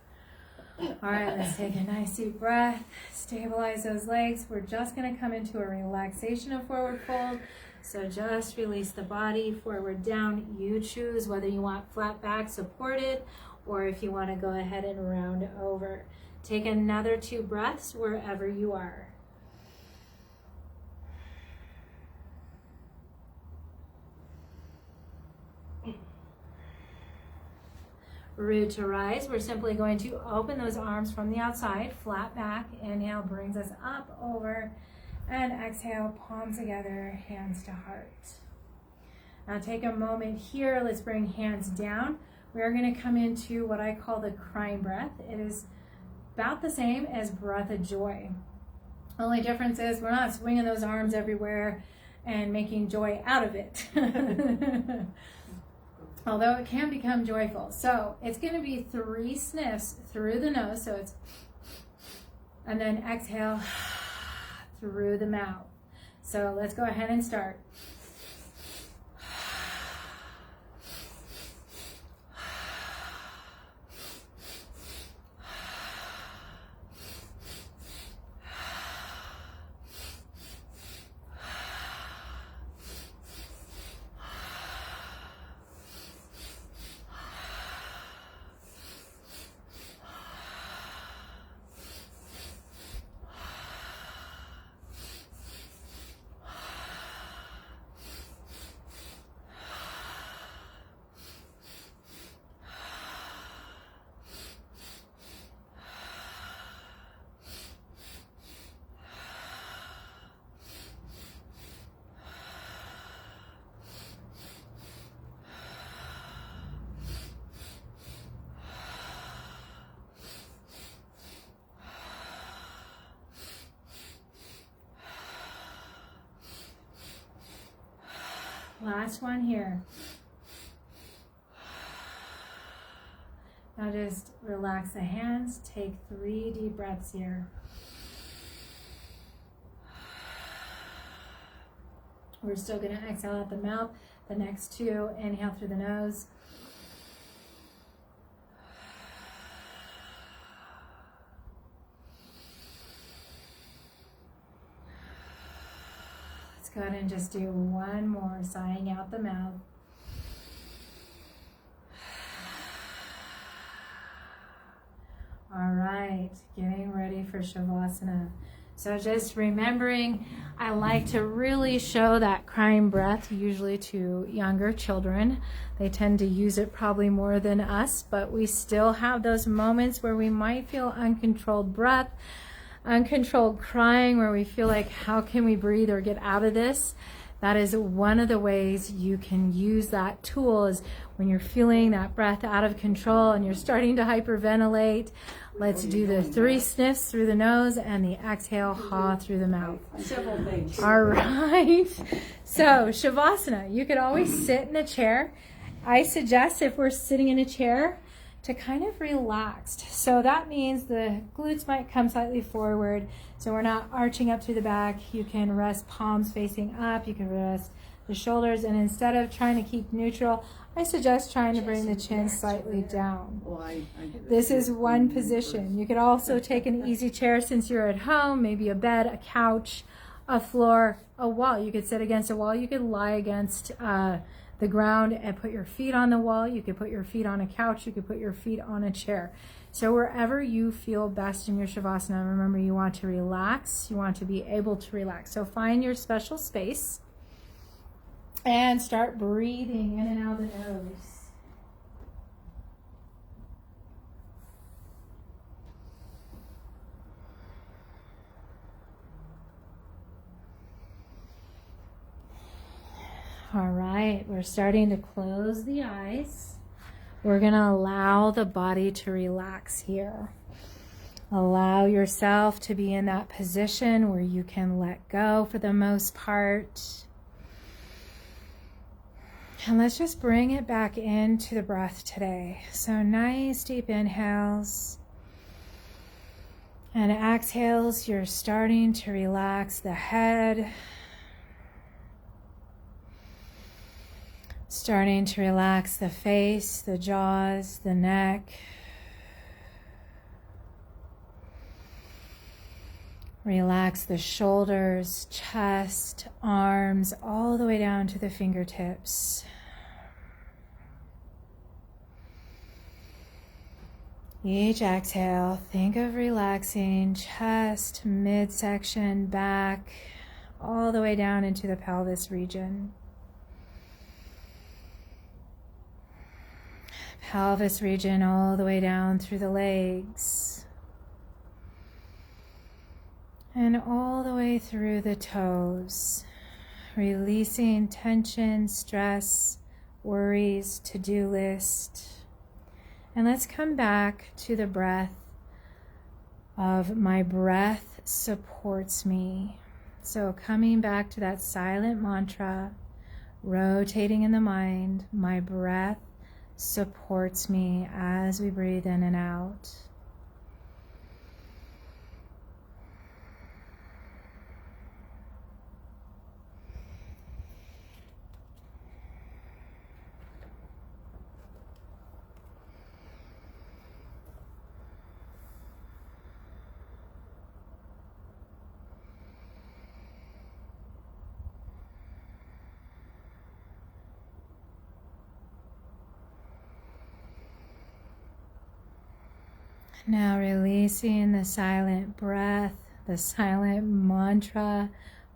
All right, let's take a nice deep breath. Stabilize those legs. We're just going to come into a relaxation of forward fold. So just release the body, forward down. You choose whether you want flat back supported or if you want to go ahead and round over. Take another 2 breaths wherever you are. Root to rise. We're simply going to open those arms from the outside, flat back. Inhale brings us up, over, and exhale, palms together, hands to heart. Now take a moment here. Let's bring hands down. We're going to come into what I call the crying breath. It is about the same as breath of joy. Only difference is we're not swinging those arms everywhere and making joy out of it. Although it can become joyful. So it's going to be 3 sniffs through the nose. So it's, and then exhale through the mouth. So let's go ahead and start. Last one here. Now just relax the hands. Take 3 deep breaths here. We're still going to exhale out the mouth. The next 2, inhale through the nose. Let's go ahead and just do one more, sighing out the mouth. All right, getting ready for Shavasana. So just remembering, I like to really show that crying breath, usually to younger children. They tend to use it probably more than us, but we still have those moments where we might feel uncontrolled breath, uncontrolled crying, where we feel like, how can we breathe or get out of this? That is one of the ways you can use that tool, is when you're feeling that breath out of control and you're starting to hyperventilate. Let's do the 3 sniffs through the nose and the exhale, ha through the mouth. Several things. All right. So Shavasana, you could always sit in a chair. I suggest, if we're sitting in a chair, to kind of relaxed. So that means the glutes might come slightly forward, so we're not arching up through the back. You can rest palms facing up. You can rest the shoulders, and instead of trying to keep neutral, I suggest trying to bring the chin slightly down. This is one position. You could also take an easy chair since you're at home, maybe a bed, a couch, a floor, a wall. You could sit against a wall. You could lie against the ground and put your feet on the wall. You could put your feet on a couch. You could put your feet on a chair. So wherever you feel best in your Shavasana, remember, you want to relax. You want to be able to relax. So find your special space and start breathing in and out of the nose. All right, we're starting to close the eyes. We're going to allow the body to relax here. Allow yourself to be in that position where you can let go for the most part. And let's just bring it back into the breath today. So nice deep inhales. And exhales, you're starting to relax the head. Starting to relax the face, the jaws, the neck. Relax the shoulders, chest, arms, all the way down to the fingertips. Each exhale, think of relaxing chest, midsection, back, all the way down into the pelvis region. Pelvis region all the way down through the legs. And all the way through the toes. Releasing tension, stress, worries, to-do list. And let's come back to the breath of my breath supports me. So coming back to that silent mantra, rotating in the mind, my breath supports me as we breathe in and out. Now releasing the silent breath, the silent mantra,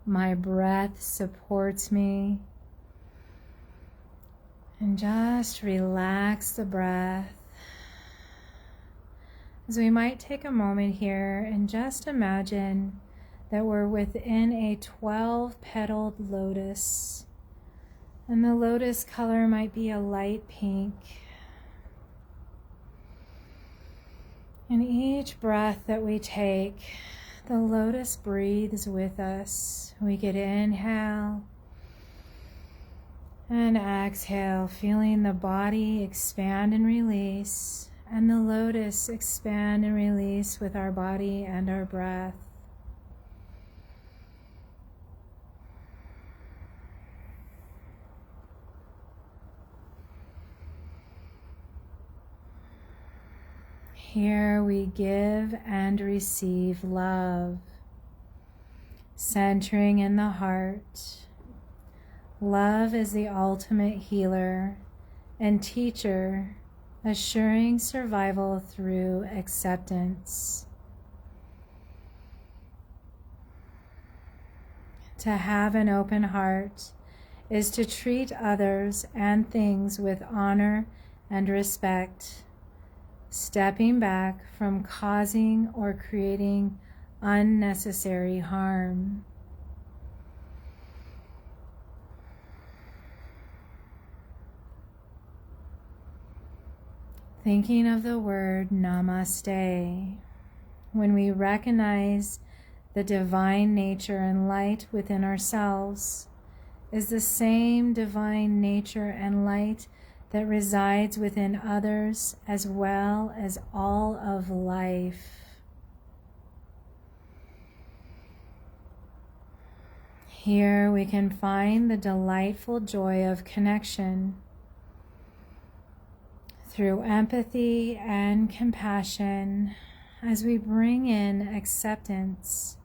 my breath supports me. And just relax the breath. As we might take a moment here and just imagine that we're within a 12-petaled lotus. And the lotus color might be a light pink. And each breath that we take, the lotus breathes with us. We could inhale And exhale, feeling the body expand and release, and the lotus expand and release with our body and our breath. Here we give and receive love, centering in the heart. Love is the ultimate healer and teacher, assuring survival through acceptance. To have an open heart is to treat others and things with honor and respect, stepping back from causing or creating unnecessary harm. Thinking of the word namaste, when we recognize the divine nature and light within ourselves is the same divine nature and light that resides within others as well as all of life. Here we can find the delightful joy of connection through empathy and compassion as we bring in acceptance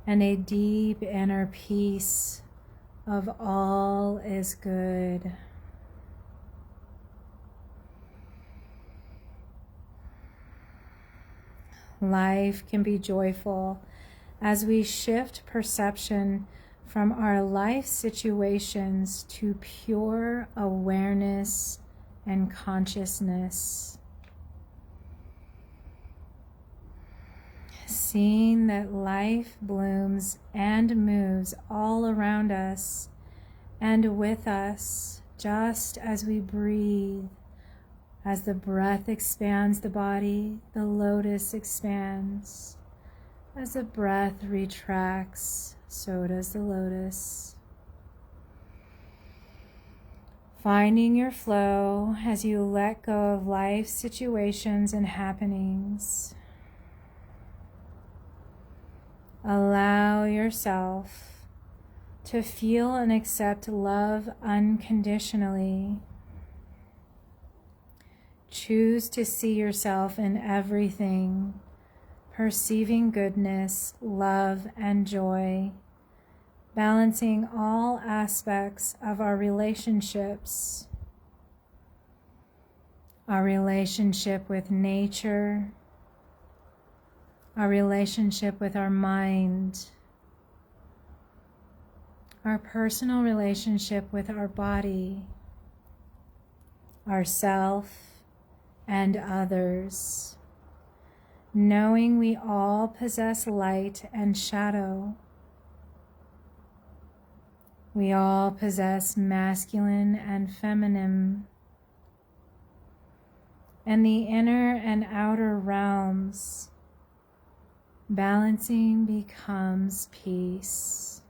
and a deep inner peace of all is good. Life can be joyful as we shift perception from our life situations to pure awareness and consciousness. Seeing that life blooms and moves all around us and with us just as we breathe. As the breath expands the body, the lotus expands. As the breath retracts, so does the lotus. Finding your flow as you let go of life situations and happenings. Allow yourself to feel and accept love unconditionally. Choose to see yourself in everything, perceiving goodness, love, and joy, balancing all aspects of our relationships, our relationship with nature, our relationship with our mind, our personal relationship with our body, ourself, and others, knowing we all possess light and shadow. We all possess masculine and feminine, and the inner and outer realms. Balancing becomes peace.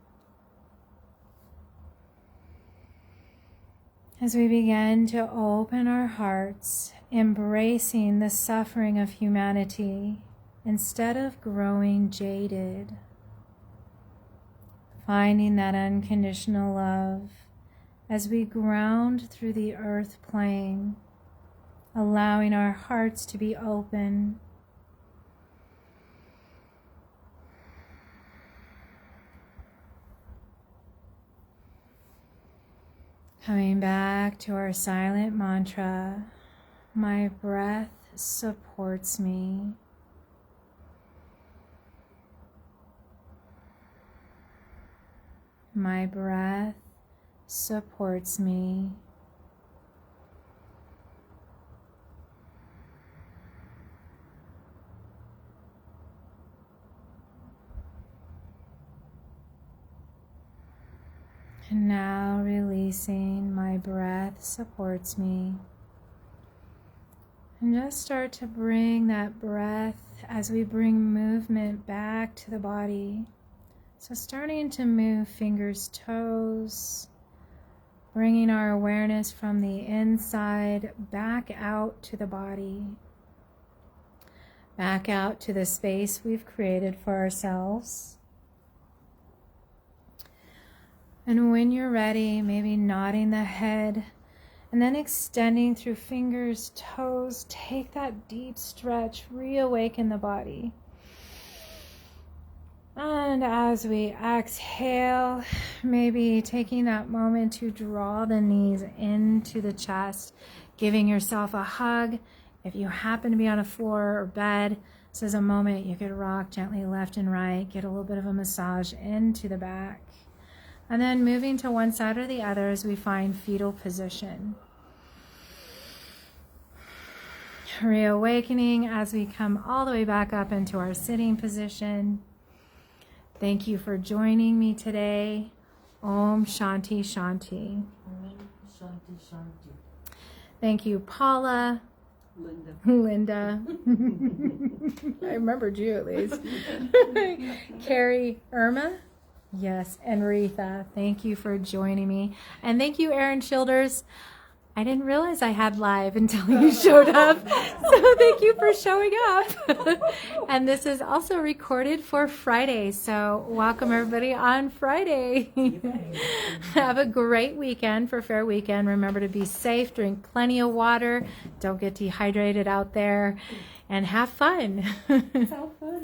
As we begin to open our hearts, embracing the suffering of humanity instead of growing jaded, finding that unconditional love as we ground through the earth plane, allowing our hearts to be open. Coming back to our silent mantra, my breath supports me. My breath supports me. And now releasing, my breath supports me. And just start to bring that breath as we bring movement back to the body. So starting to move fingers, toes, Bringing our awareness from the inside back out to the body, back out to the space we've created for ourselves. And when you're ready, maybe nodding the head and then extending through fingers, toes. Take that deep stretch, reawaken the body. And as we exhale, maybe taking that moment to draw the knees into the chest, giving yourself a hug. If you happen to be on a floor or bed, this is a moment you could rock gently left and right, get a little bit of a massage into the back. And then moving to one side or the other as we find fetal position. Reawakening as we come all the way back up into our sitting position. Thank you for joining me today. Om Shanti Shanti. Shanti, shanti. Thank you, Paula. Linda. I remembered you at least. Carrie, Irma. Yes, and Retha. Thank you for joining me. And thank you, Erin Childers. I didn't realize I had live until you showed up. So thank you for showing up. And this is also recorded for Friday. So welcome everybody on Friday. Have a great weekend for Fair Weekend. Remember to be safe, drink plenty of water. Don't get dehydrated out there and have fun. Have fun.